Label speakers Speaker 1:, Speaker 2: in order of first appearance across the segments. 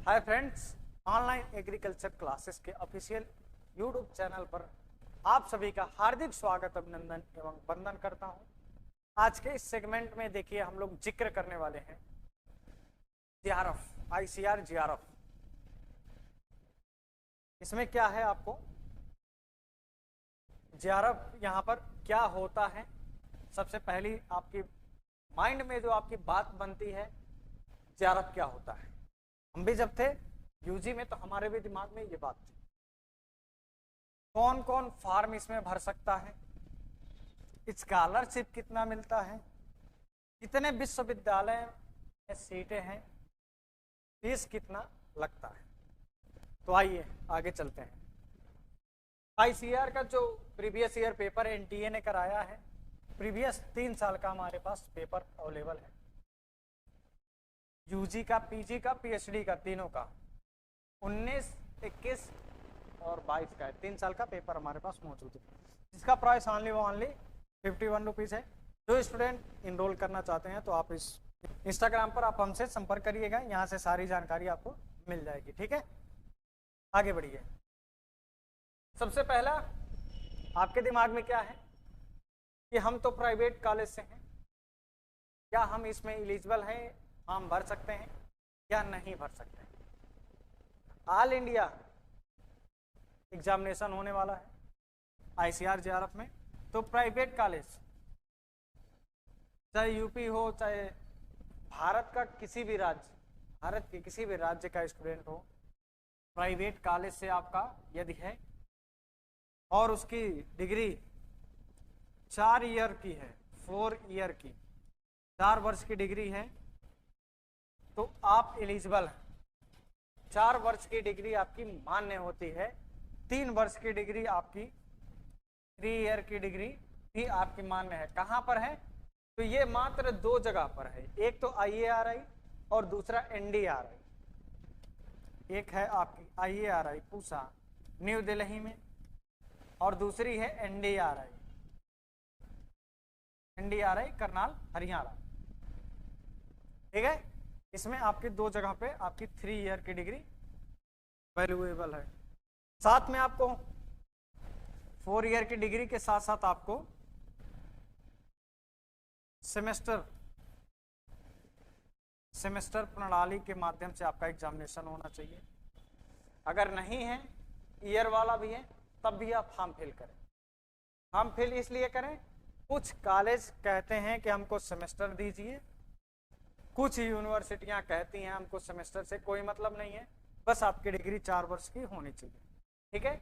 Speaker 1: Hi friends, online agriculture classes के official YouTube channel पर आप सभी का हार्दिक स्वागत, अभिनंदन एवं वंदन करता हूं। आज के इस सेगमेंट में देखिए हम लोग जिक्र करने वाले हैं जीआरएफ, आईसीआर जीआरएफ। इसमें क्या है, आपको जीआरएफ यहाँ पर क्या होता है, सबसे पहली आपकी माइंड में जो आपकी बात बनती है जीआरएफ क्या होता है। हम भी जब थे यूजी में तो हमारे भी दिमाग में ये बात थी, कौन कौन फार्म इसमें भर सकता है, स्कॉलरशिप कितना मिलता है, कितने विश्वविद्यालय में सीटें हैं, फीस कितना लगता है। तो आइए आगे चलते हैं। आईसीआर का जो प्रीवियस ईयर पेपर एनटीए ने कराया है, प्रीवियस 3 साल का हमारे पास पेपर अवेलेबल है, यूजी का, पीजी का, पीएचडी का, तीनों का 19, 21 और 22 का है। 3 साल का पेपर हमारे पास मौजूद है, जिसका प्राइस ओनली 51 रुपीज़ है। जो स्टूडेंट इनरोल करना चाहते हैं तो आप इस इंस्टाग्राम पर आप हमसे संपर्क करिएगा, यहाँ से सारी जानकारी आपको मिल जाएगी। ठीक है, आगे बढ़िए। सबसे पहला आपके दिमाग में क्या है कि हम तो प्राइवेट कॉलेज से हैं, क्या हम इसमें एलिजिबल हैं, हम भर सकते हैं या नहीं भर सकते हैं। ऑल इंडिया एग्जामिनेशन होने वाला है आईसीआर जीआरएफ में, तो प्राइवेट कॉलेज चाहे यूपी हो, चाहे भारत का किसी भी राज्य, भारत के किसी भी राज्य का स्टूडेंट हो, प्राइवेट कॉलेज से आपका यदि है और उसकी डिग्री 4 ईयर की है, 4 ईयर की, 4 वर्ष की डिग्री है, तो आप एलिजिबल हैं। 4 वर्ष की डिग्री आपकी मान्य होती है, 3 वर्ष की डिग्री आपकी, 3 ईयर की डिग्री भी आपकी मान्य है। कहाँ पर है, तो ये मात्र 2 जगह पर है, एक तो आईएआरआई और दूसरा एनडीआरआई। एक है आपकी आईएआरआई पूसा न्यू दिल्ली में और दूसरी है एनडीआरआई, एनडीआरआई करनाल हरियाणा। ठीक है, इसमें आपकी 2 जगह पे आपकी 3 ईयर की डिग्री वैल्यूएबल है। साथ में आपको 4 ईयर की डिग्री के साथ साथ आपको सेमेस्टर प्रणाली के माध्यम से आपका एग्जामिनेशन होना चाहिए। अगर नहीं है, ईयर वाला भी है, तब भी आप फॉर्म फिल करें। फॉर्म फिल इसलिए करें, कुछ कॉलेज कहते हैं कि हमको सेमेस्टर दीजिए, कुछ यूनिवर्सिटियां कहती हैं हमको सेमेस्टर से कोई मतलब नहीं है, बस आपकी डिग्री 4 वर्ष की होनी चाहिए। ठीक है,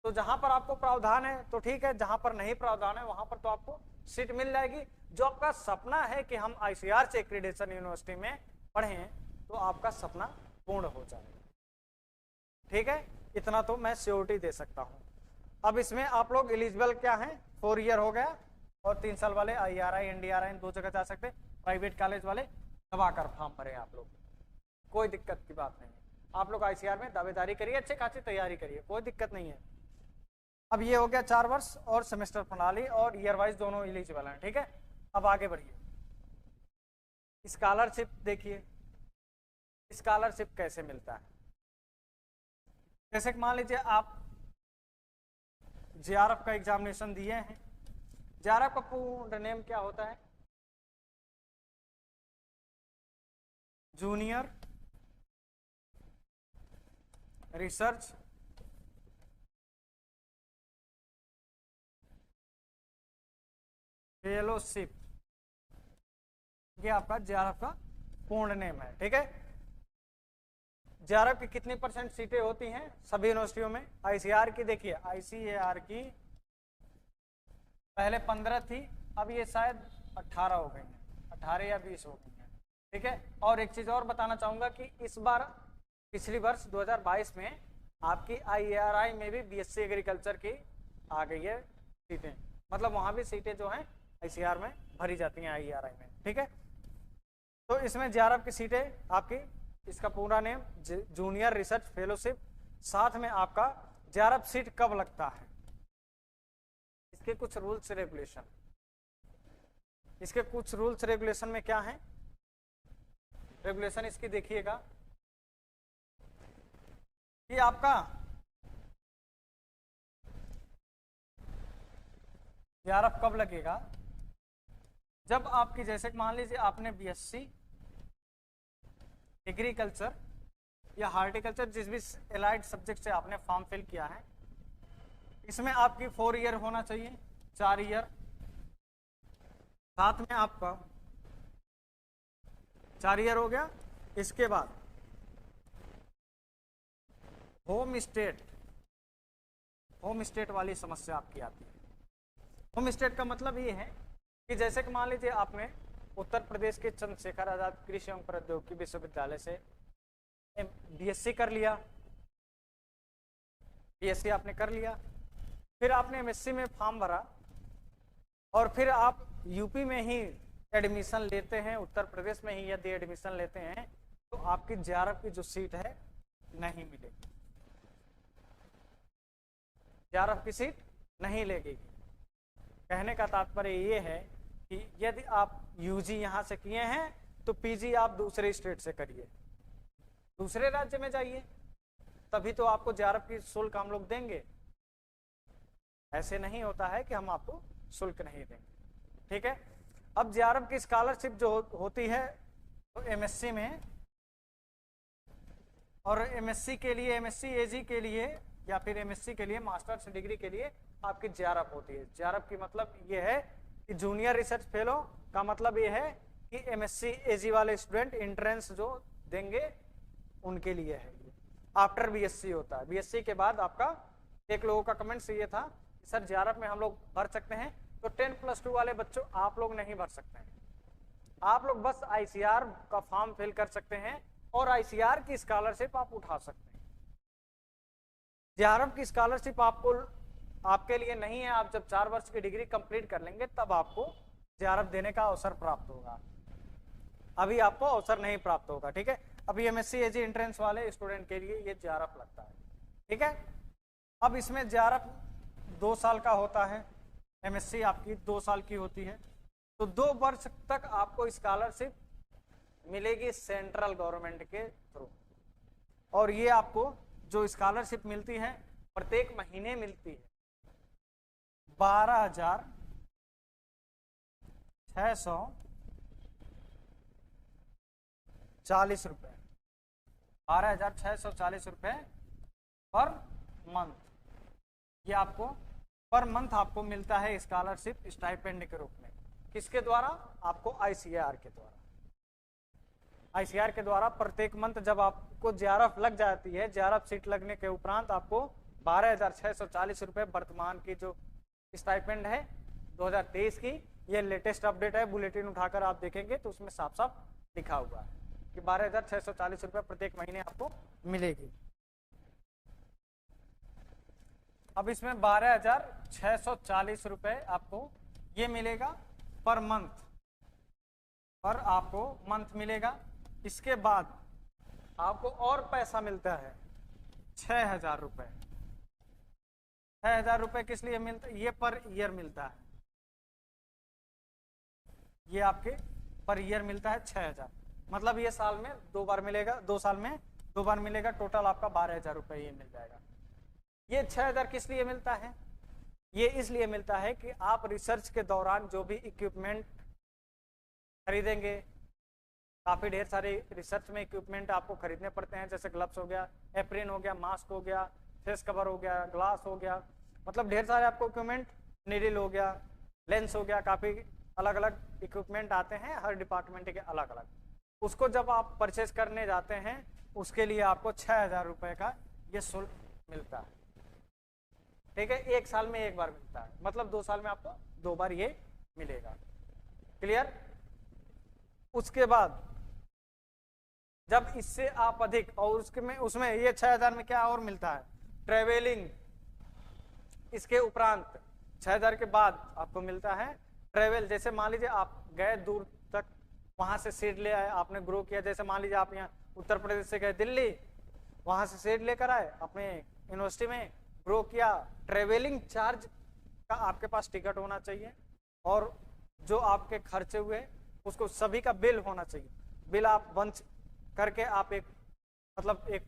Speaker 1: तो जहां पर आपको प्रावधान है तो ठीक है, जहां पर नहीं प्रावधान है वहां पर तो आपको सीट मिल जाएगी। जो आपका सपना है कि हम आईसीआर से एक्रीडेशन यूनिवर्सिटी में पढ़ें, तो आपका सपना पूर्ण हो जाएगा। ठीक है, इतना तो मैं श्योरिटी दे सकता हूं। अब इसमें आप लोग एलिजिबल क्या हैं, 4 ईयर हो गया और 3 साल वाले आईआरआई एनडीआरआई 2 जगह जा सकते हैं। प्राइवेट कॉलेज वाले दबाकर फॉर्म भरें, आप लोग कोई दिक्कत की बात नहीं है। आप लोग आईसीआर में दावेदारी करिए, अच्छी खासी तैयारी करिए, कोई दिक्कत नहीं है। अब ये हो गया 4 वर्ष और सेमेस्टर प्रणाली और ईयर वाइज दोनों एलिजिबल हैं। ठीक है, अब आगे बढ़िए। स्कॉलरशिप देखिए, स्कॉलरशिप कैसे मिलता है। जैसे कि मान लीजिए आप जीआरएफ का एग्जामिनेशन दिए हैं, जीआरएफ का पूर्ण नेम क्या होता है, जूनियर रिसर्च फेलोशिप, ये आपका जीआरएफ का पूर्ण नेम है। ठीक है, जीआरएफ की कितनी % सीटें होती हैं सभी यूनिवर्सिटियों में। आईसीआर की देखिए, आईसीएआर की पहले 15 थी, अब ये शायद 18 हो गई हैं, 18 या 20 हो गई हैं। ठीक है, और एक चीज और बताना चाहूंगा कि इस बार पिछली वर्ष 2022 में आपकी आईएआरआई में भी बीएससी एग्रीकल्चर की आ गई है सीटें, मतलब वहां भी सीटें जो हैं आईसीआर में भरी जाती हैं आईएआरआई में। ठीक है, तो इसमें जीआरएफ की सीटें आपकी, इसका पूरा नेम जूनियर रिसर्च फेलोशिप, साथ में आपका जीआरएफ सीट कब लगता है, इसके कुछ रूल्स रेगुलेशन, इसके कुछ रूल्स रेगुलेशन में क्या है, रेगुलेशन इसकी देखिएगा। कि आपका जीआरएफ कब लगेगा, जब आपकी जैसे मान लीजिए आपने बीएससी एग्रीकल्चर या हार्टिकल्चर जिस भी एलाइड सब्जेक्ट से आपने फॉर्म फिल किया है, इसमें आपकी 4 ईयर होना चाहिए, 4 ईयर, साथ में आपका 4 ईयर हो गया। इसके बाद होम स्टेट वाली समस्या आपकी आती है। होम स्टेट का मतलब ये है कि जैसे कि मान लीजिए आपने उत्तर प्रदेश के चंद्रशेखर आजाद कृषि एवं प्रौद्योगिकी विश्वविद्यालय से बीएससी कर लिया, बीएससी आपने कर लिया, फिर आपने एमएससी में फॉर्म भरा और फिर आप यूपी में ही एडमिशन लेते हैं, उत्तर प्रदेश में ही यदि एडमिशन लेते हैं तो आपकी जीआरएफ की जो सीट है नहीं मिलेगी, जीआरएफ की सीट नहीं लगेगी। कहने का तात्पर्य ये है कि यदि आप यूजी यहां से किए हैं तो पीजी आप दूसरे स्टेट से करिए, दूसरे राज्य में जाइए, तभी तो आपको जीआरएफ की शुल्क हम लोग देंगे। ऐसे नहीं होता है कि हम आपको शुल्क नहीं देंगे, ठीक है। अब जीआरएफ की स्कॉलरशिप जो होती है तो एमएससी में, और एमएससी के लिए, एमएससी एजी के लिए या फिर एमएससी के लिए मास्टर्स डिग्री के लिए आपकी जीआरएफ होती है। जीआरएफ की मतलब ये है कि जूनियर रिसर्च फेलो का मतलब ये है कि एमएससी एजी वाले स्टूडेंट एंट्रेंस जो देंगे उनके लिए है। आफ्टर बीएससी होता है, बीएससी के बाद आपका, एक लोगों का कमेंट्स ये था कि सर जीआरएफ में हम लोग भर सकते हैं, तो 10+2 वाले बच्चों आप लोग नहीं भर सकते हैं, आप लोग बस आईसीआर का फॉर्म फिल कर सकते हैं और आईसीआर की स्कॉलरशिप आप उठा सकते हैं। जीआरएफ की स्कॉलरशिप आपके लिए नहीं है, आप जब 4 वर्ष की डिग्री कंप्लीट कर लेंगे तब आपको जीआरएफ देने का अवसर प्राप्त होगा, अभी आपको अवसर नहीं प्राप्त होगा, ठीक है। अभी एमएससी एजी एंट्रेंस वाले स्टूडेंट के लिए ये जीआरएफ लगता है, ठीक है। अब इसमें जीआरएफ 2 साल का होता है, एमएससी आपकी 2 साल की होती है, तो 2 वर्ष तक आपको स्कॉलरशिप मिलेगी सेंट्रल गवर्नमेंट के थ्रू। और ये आपको जो स्कॉलरशिप मिलती है प्रत्येक महीने मिलती है 12,640 रुपए, 12,640 रुपए पर मंथ। ये आपको पर मंथ आपको मिलता है स्कॉलरशिप स्टाइपेंड के रूप में। किसके द्वारा? आपको आईसीआर के द्वारा। आईसीआर के द्वारा प्रत्येक मंथ जब आपको जीआरएफ लग जाती है, जीआरएफ सीट लगने के उपरांत आपको 12,640 रुपए वर्तमान की जो स्टाइपेंड है 2023 की, ये लेटेस्ट अपडेट है, बुलेटिन उठाकर आप देखेंगे तो उसमें साफ साफ लिखा हुआ है कि 12,640 रुपए प्रत्येक महीने आपको मिलेगी। अब इसमें 12,640 रुपए आपको ये मिलेगा पर मंथ, पर आपको मंथ मिलेगा। इसके बाद आपको और पैसा मिलता है 6,000 रुपए। 6,000 रुपए किस लिए मिलता है? ये पर ईयर मिलता है, ये आपके पर ईयर मिलता है 6,000, मतलब ये साल में 2 बार मिलेगा, 2 साल में 2 बार मिलेगा, टोटल आपका 12,000 रुपए ये मिल जाएगा। ये 6,000 किस लिए मिलता है? ये इसलिए मिलता है कि आप रिसर्च के दौरान जो भी इक्विपमेंट खरीदेंगे, काफी ढेर सारे रिसर्च में इक्विपमेंट आपको खरीदने पड़ते हैं, जैसे ग्लव्स हो गया, एप्रिन हो गया, मास्क हो गया, फेस कवर हो गया, ग्लास हो गया, मतलब ढेर सारे आपको इक्विपमेंट, नीडल हो गया, लेंस हो गया, काफी अलग अलग इक्विपमेंट आते हैं हर डिपार्टमेंट के अलग अलग। उसको जब आप परचेज करने जाते हैं उसके लिए आपको 6,000 रुपए का ये शुल्क मिलता है, ठीक है। 1 साल में 1 बार मिलता है, मतलब 2 साल में आपको 2 बार ये मिलेगा। क्लियर? उसके बाद जब इससे आप अधिक, और उसमें ये 6,000 में क्या और मिलता है? ट्रेवलिंग। इसके उपरांत 6,000 के बाद आपको मिलता है ट्रेवल। जैसे मान लीजिए आप गए दूर तक, वहां से सीड ले आए, आपने ग्रो किया, जैसे मान लीजिए आप यहाँ उत्तर प्रदेश से गए दिल्ली, वहां से सीड लेकर आए, अपने यूनिवर्सिटी में ग्रो किया, ट्रेवलिंग चार्ज का आपके पास टिकट होना चाहिए, और जो आपके खर्चे हुए उसको सभी का बिल होना चाहिए। बिल आप बंच करके आप एक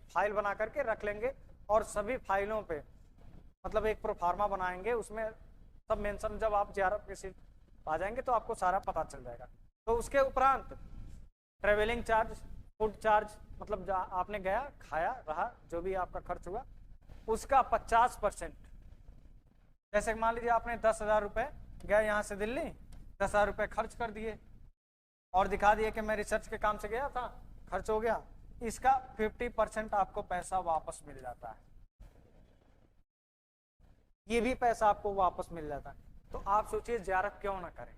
Speaker 1: फाइल बना करके रख लेंगे, और सभी फाइलों पे मतलब एक प्रोफार्मा बनाएंगे, उसमें सब मेंशन, जब आप जेआरएफ की सीट आ जाएंगे तो आपको सारा पता चल जाएगा। तो उसके उपरांत ट्रेवलिंग चार्ज, फूड चार्ज, मतलब आपने गया खाया रहा, जो भी आपका खर्च हुआ उसका 50%, जैसे मान लीजिए आपने 10,000 रुपये गया यहाँ से दिल्ली, 10,000 रुपये खर्च कर दिए और दिखा दिए कि मैं रिसर्च के काम से गया था, खर्च हो गया, इसका 50% आपको पैसा वापस मिल जाता है, ये भी पैसा आपको वापस मिल जाता है। तो आप सोचिए जेआरएफ क्यों ना करें,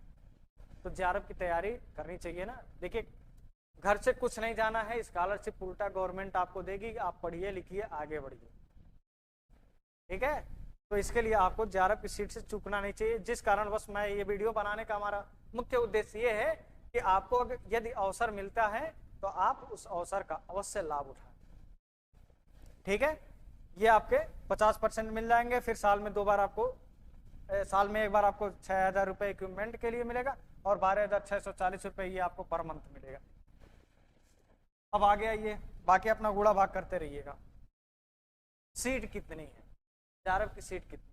Speaker 1: तो जेआरएफ की तैयारी करनी चाहिए ना। देखिए घर से कुछ नहीं जाना है, स्कॉलरशिप उल्टा गवर्नमेंट आपको देगी, आप पढ़िए लिखिए आगे बढ़िए, ठीक है। तो इसके लिए आपको जेआरएफ की सीट से चूकना नहीं चाहिए, जिस कारण बस मैं ये वीडियो बनाने का हमारा मुख्य उद्देश्य ये है कि आपको अगर यदि अवसर मिलता है तो आप उस अवसर का अवश्य लाभ उठाएं, ठीक है। ये आपके 50% मिल जाएंगे, फिर साल में 2 बार आपको, साल में एक बार आपको 6,000 रुपये इक्विपमेंट के लिए मिलेगा और 12,640 रुपये ये आपको पर मंथ मिलेगा। अब आगे आइए, बाकी अपना गुड़ा भाग करते रहिएगा। सीट कितनी है, जेआरएफ की सीट कितनी?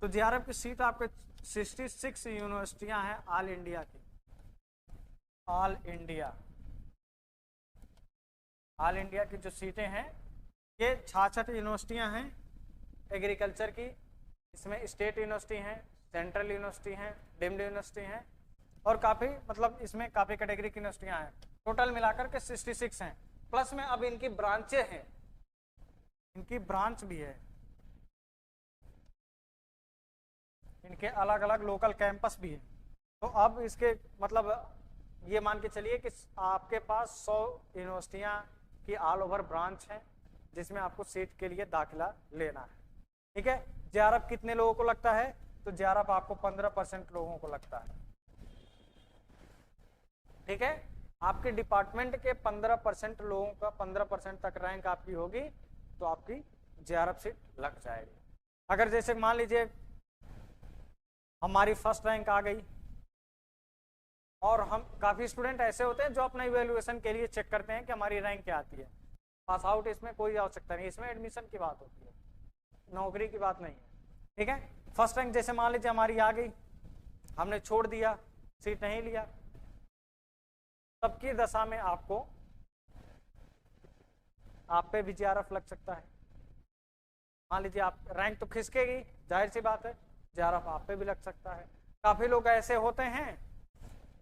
Speaker 1: तो जेआरएफ की सीट आपके 66 यूनिवर्सिटियां हैं ऑल इंडिया की, ऑल इंडिया की जो सीटें हैं ये 66 यूनिवर्सिटियां हैं एग्रीकल्चर की, इसमें स्टेट यूनिवर्सिटी हैं, सेंट्रल यूनिवर्सिटी हैं, डीम्ड यूनिवर्सिटी हैं और काफ़ी मतलब इसमें काफ़ी कैटेगरी की यूनिवर्सिटियां हैं। टोटल मिलाकर के 66 हैं, प्लस में अब इनकी ब्रांचें हैं, इनकी ब्रांच भी है, इनके अलग अलग लोकल कैंपस भी है। तो अब इसके मतलब ये मान के चलिए कि आपके पास 100 यूनिवर्सिटियां की ऑल ओवर ब्रांच है जिसमें आपको सीट के लिए दाखिला लेना है, ठीक है। जेआरएफ कितने लोगों को लगता है? तो जेआरएफ आपको 15% लोगों को लगता है, ठीक है। आपके डिपार्टमेंट के 15% लोगों का 15% तक रैंक आपकी होगी तो आपकी जेआरएफ सीट लग जाएगी। अगर जैसे मान लीजिए हमारी फर्स्ट रैंक आ गई, और हम काफ़ी स्टूडेंट ऐसे होते हैं जो अपना इवेल्युएशन के लिए चेक करते हैं कि हमारी रैंक क्या आती है, पास आउट इसमें कोई आवश्यकता नहीं, इसमें एडमिशन की बात होती है, नौकरी की बात नहीं है, ठीक है। फर्स्ट रैंक जैसे मान लीजिए हमारी आ गई, हमने छोड़ दिया, सीट नहीं लिया, तब की दशा में आपको आप पे भी जेआरएफ लग सकता है। मान लीजिए आप रैंक तो खिसकेगी, जाहिर सी बात है, जेआरएफ आप पे भी लग सकता है। काफ़ी लोग ऐसे होते हैं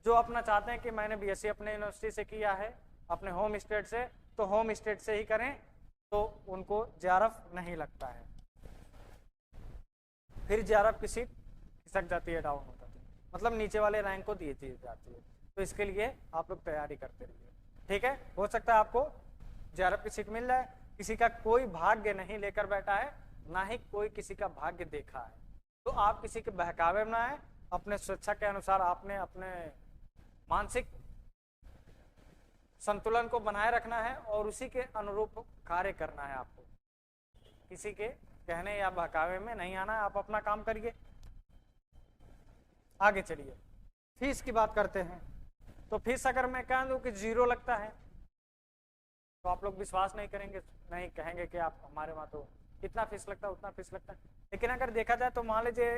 Speaker 1: जो अपना चाहते हैं कि मैंने बीएससी अपने यूनिवर्सिटी से किया है, अपने होम स्टेट से, तो होम स्टेट से ही करें, तो उनको जेआरएफ नहीं लगता है, फिर जेआरएफ की सीट खिसक जाती है, डाउन हो जाती है, मतलब नीचे वाले रैंक को दी जाती है। तो इसके लिए आप लोग तैयारी करते रहिए, ठीक है। हो सकता है आपको जेआरएफ की सीट मिल जाए, किसी का कोई भाग्य नहीं लेकर बैठा है, ना ही कोई किसी का भाग्य देखा है, तो आप किसी के बहकावे में ना आए, अपने स्वेच्छा के अनुसार आपने अपने मानसिक संतुलन को बनाए रखना है और उसी के अनुरूप कार्य करना है आपको, किसी के कहने या बहकावे में नहीं आना है, आप अपना काम करिए। आगे चलिए, फीस की बात करते हैं। तो फीस अगर मैं कह दूं कि 0 लगता है तो आप लोग विश्वास नहीं करेंगे, नहीं कहेंगे कि आप हमारे वहाँ तो इतना फीस लगता है, उतना फीस लगता है। लेकिन अगर देखा जाए तो मान लीजिए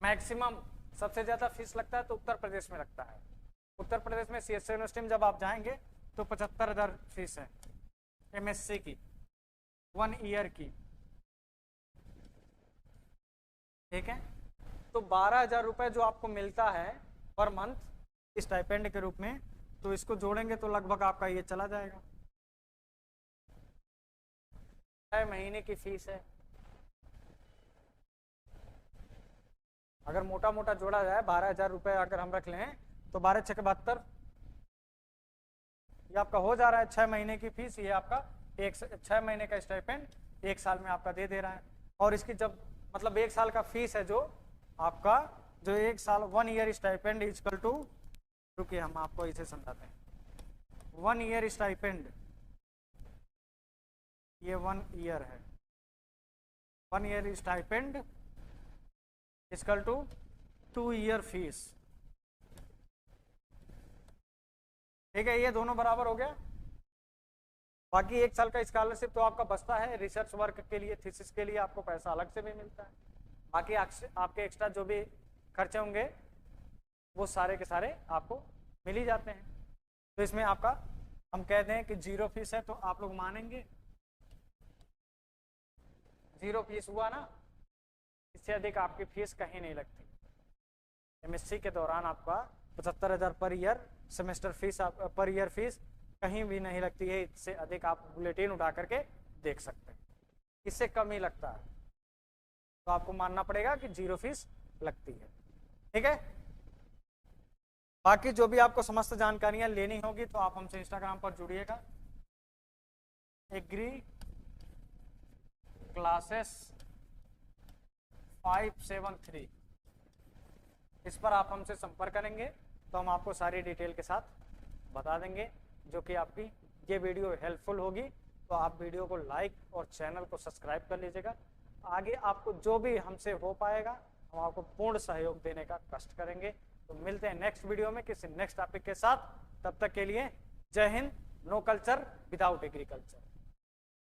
Speaker 1: मैक्सिमम सबसे ज़्यादा फीस लगता है तो उत्तर प्रदेश में लगता है। उत्तर प्रदेश में सीएससी यूनिवर्सिटी में जब आप जाएंगे तो 75,000 फीस है एमएससी की, 1 ईयर की, ठीक है। तो 12,000 रुपये जो आपको मिलता है पर मंथ स्टाइपेंड के रूप में, तो इसको जोड़ेंगे तो लगभग आपका ये चला जाएगा, 6 महीने की फीस है। अगर मोटा मोटा जोड़ा जाए 12,000 रुपये अगर हम रख लें तो 12 6 72, ये आपका हो जा रहा है 6 महीने की फीस, ये आपका 6 महीने का स्टाइपेंड 1 साल में आपका दे दे रहा है। और इसकी जब मतलब 1 साल का फीस है जो आपका, जो 1 साल 1 ईयर स्टाइपेंड इक्वल टू, रुकिए हम आपको इसे समझाते हैं। 1 ईयर स्टाइपेंड, ये 1 ईयर है, 1 year stipend equal to 2 year fees, ठीक है। ये दोनों बराबर हो गया, बाकी 1 साल का स्कॉलरशिप तो आपका बचता है, रिसर्च वर्क के लिए, थीसिस के लिए आपको पैसा अलग से भी मिलता है। बाकी आपके एक्स्ट्रा जो भी खर्चे होंगे वो सारे के सारे आपको मिल ही जाते हैं। तो इसमें आपका हम कहते हैं कि 0 फीस है, तो आप लोग मानेंगे 0 फीस हुआ ना, इससे अधिक आपकी फीस कहीं नहीं लगती। एमएससी के दौरान आपका 75,000 per year semester fees, per year fees कहीं भी नहीं लगती है। इससे अधिक आप बुलेटिन उठा करके देख सकते हैं, इससे कम ही लगता है। तो आपको मानना पड़ेगा कि 0 फीस लगती है, ठीक है। बाकी जो भी आपको समस्त जानकारियां लेनी होगी तो आप हमसे इंस्टाग्राम पर जुड़िएगा, एग्री क्लासेस 573, इस पर आप हमसे संपर्क करेंगे तो हम आपको सारी डिटेल के साथ बता देंगे, जो कि आपकी ये वीडियो हेल्पफुल होगी। तो आप वीडियो को लाइक और चैनल को सब्सक्राइब कर लीजिएगा। आगे आपको जो भी हमसे हो पाएगा हम आपको पूर्ण सहयोग देने का कष्ट करेंगे। तो मिलते हैं नेक्स्ट वीडियो में किसी नेक्स्ट टॉपिक के साथ। तब तक के लिए जय हिंद। No culture without agriculture.